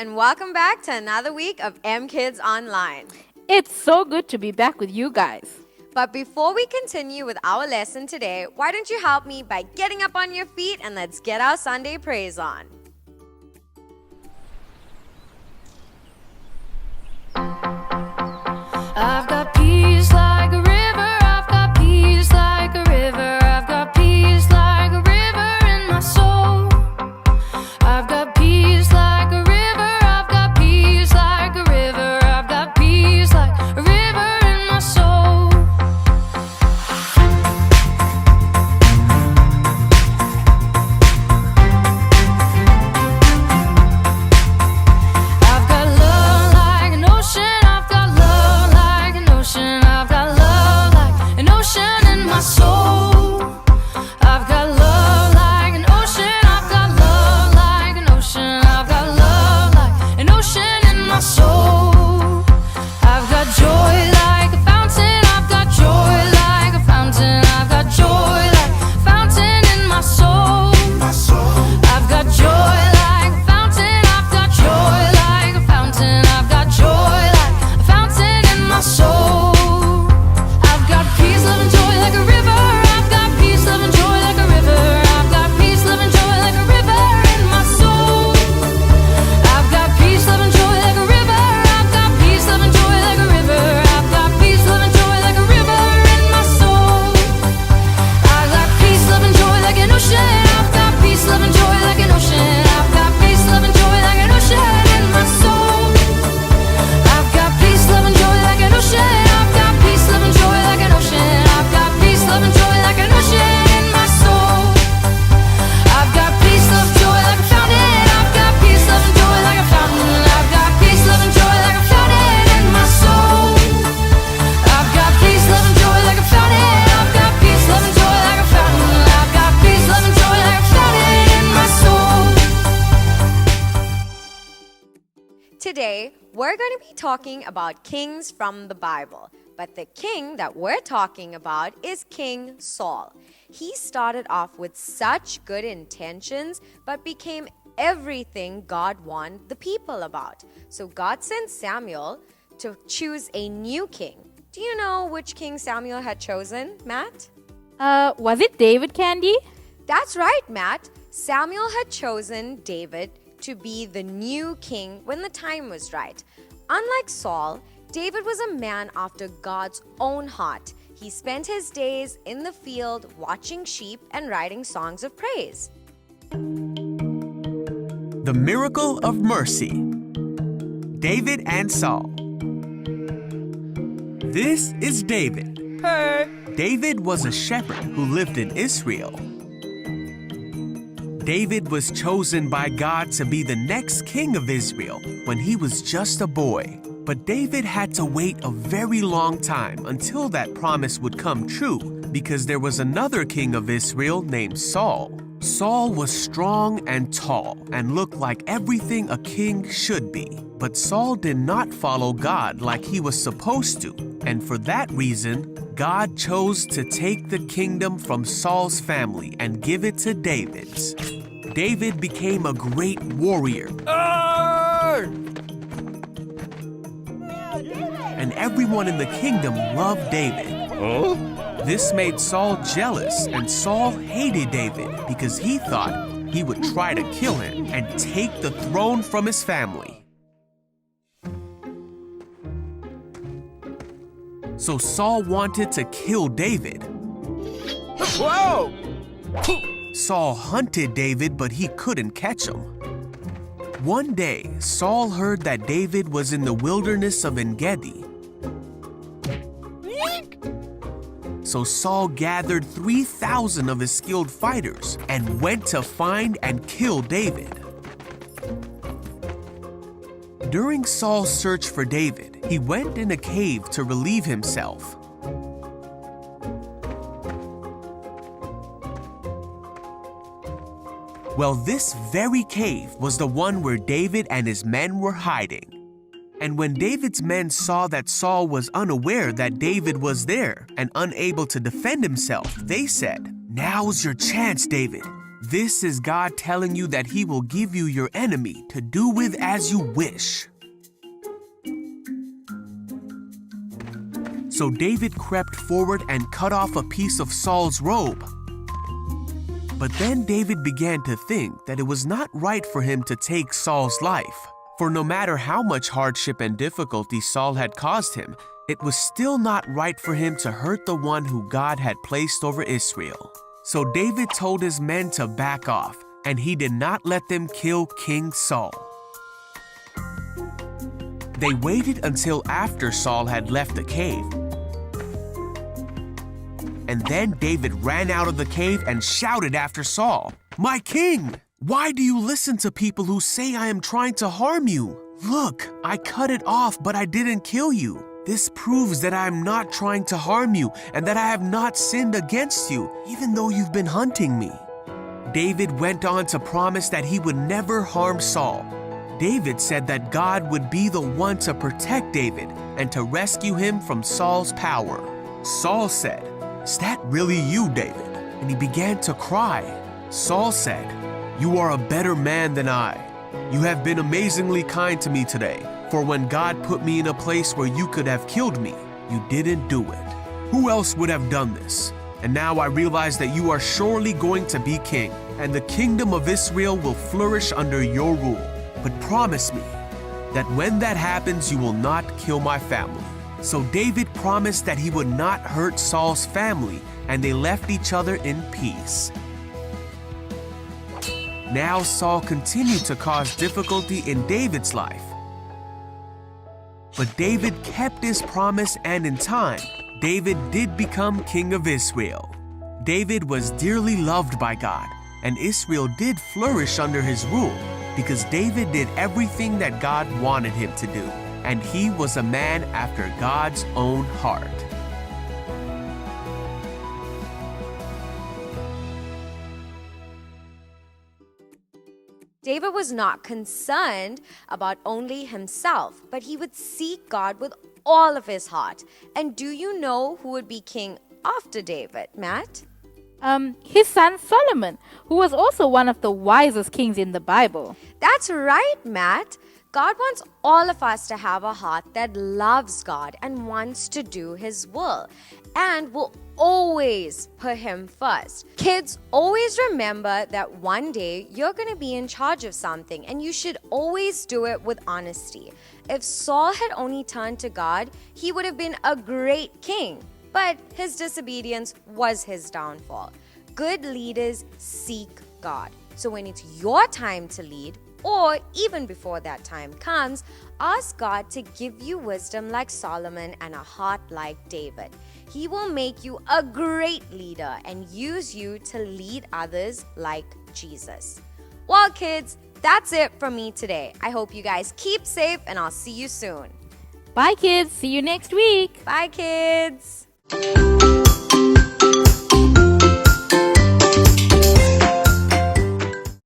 and welcome back to another week of Emkids Online. It's so good to be back with you guys. But before we continue with our lesson today, why don't you help me by getting up on your feet and let's get our Sunday praise on. I've got peace like a river, I've got peace like a river, I've got peace like a river in my soul. I've got peace like a river, I've got peace like a river, I've got peace like a river in my soul. I've got love like an ocean, I've got love like an ocean, I've got love like an ocean in my soul. I've got love like an ocean, I've got love like an ocean, I've got love like an ocean in my soul. I've got joy like a fountain, I've got joy like a fountain, I've got joy like a fountain in my soul. I've got joy like a fountain, I've got joy like a fountain, I've got joy like a fountain in my soul. I've got peace, love, and joy like a river. I've got peace, love, and joy like a river. I've got peace, love, and joy like a river in my soul. I've got peace, love, and joy like a river. I've got peace, love, and joy like a river. I've got peace, love, and joy like a river in my soul. I've got peace, love, and joy like an ocean. I've got peace, love, and joy like an ocean. I've got peace, love, and joy like an ocean in my soul. I've got peace, love, and joy like an ocean. I've got peace, love, and joy like an ocean. I've got peace, love, and joy like an ocean in my soul. I've got peace, love, joy like a fountain. I've got peace, love, and joy like a fountain. I've got peace, love, and joy like a fountain in my soul. I've got peace, love, and joy like a fountain. I've got peace, love, and joy like a fountain. I've got peace, love, and joy like a fountain in my soul. Today, we're going to be talking about kings from the Bible. But the king that we're talking about is King Saul. He started off with such good intentions, but became everything God warned the people about. So God sent Samuel to choose a new king. Do you know which king Samuel had chosen, Matt? Was it David, Candy? That's right, Matt. Samuel had chosen David to be the new king when the time was right. Unlike Saul, David was a man after God's own heart. He spent his days in the field watching sheep and writing songs of praise. The Miracle of Mercy. David and Saul. This is David. Hey! David was a shepherd who lived in Israel. David was chosen by God to be the next king of Israel when he was just a boy. But David had to wait a very long time until that promise would come true because there was another king of Israel named Saul. Saul was strong and tall and looked like everything a king should be. But Saul did not follow God like he was supposed to, and for that reason, God chose to take the kingdom from Saul's family and give it to David's. David became a great warrior. And everyone in the kingdom loved David. This made Saul jealous, and Saul hated David because he thought he would try to kill him and take the throne from his family. So Saul wanted to kill David. Whoa! Saul hunted David, but he couldn't catch him. One day, Saul heard that David was in the wilderness of En-gedi. So Saul gathered 3,000 of his skilled fighters and went to find and kill David. During Saul's search for David, he went in a cave to relieve himself. Well, this very cave was the one where David and his men were hiding. And when David's men saw that Saul was unaware that David was there and unable to defend himself, they said, "Now's your chance, David. This is God telling you that He will give you your enemy to do with as you wish. So David crept forward and cut off a piece of Saul's robe. But then David began to think that it was not right for him to take Saul's life. For no matter how much hardship and difficulty Saul had caused him, it was still not right for him to hurt the one who God had placed over Israel. So David told his men to back off, and he did not let them kill King Saul. They waited until after Saul had left the cave. And then David ran out of the cave and shouted after Saul, "My king! Why do you listen to people who say I am trying to harm you? Look, I cut it off, but I didn't kill you. This proves that I am not trying to harm you and that I have not sinned against you, even though you've been hunting me." David went on to promise that he would never harm Saul. David said that God would be the one to protect David and to rescue him from Saul's power. Saul said, "Is that really you, David?" And he began to cry. Saul said, "You are a better man than I. You have been amazingly kind to me today, for when God put me in a place where you could have killed me, you didn't do it. Who else would have done this? And now I realize that you are surely going to be king, and the kingdom of Israel will flourish under your rule. But promise me that when that happens, you will not kill my family." So David promised that he would not hurt Saul's family, and they left each other in peace. Now Saul continued to cause difficulty in David's life. But David kept his promise, and in time, David did become king of Israel. David was dearly loved by God, and Israel did flourish under his rule because David did everything that God wanted him to do, and he was a man after God's own heart. David was not concerned about only himself, but he would seek God with all of his heart. And do you know who would be king after David, Matt? His son Solomon, who was also one of the wisest kings in the Bible. That's right, Matt. God wants all of us to have a heart that loves God and wants to do His will, and will always put Him first. Kids, always remember that one day you're going to be in charge of something, and you should always do it with honesty. If Saul had only turned to God, he would have been a great king, but his disobedience was his downfall. Good leaders seek God. So when it's your time to lead, or even before that time comes, ask God to give you wisdom like Solomon and a heart like David. He will make you a great leader and use you to lead others like Jesus. Well, kids, that's it from me today. I hope you guys keep safe, and I'll see you soon. Bye, kids. See you next week. Bye, kids.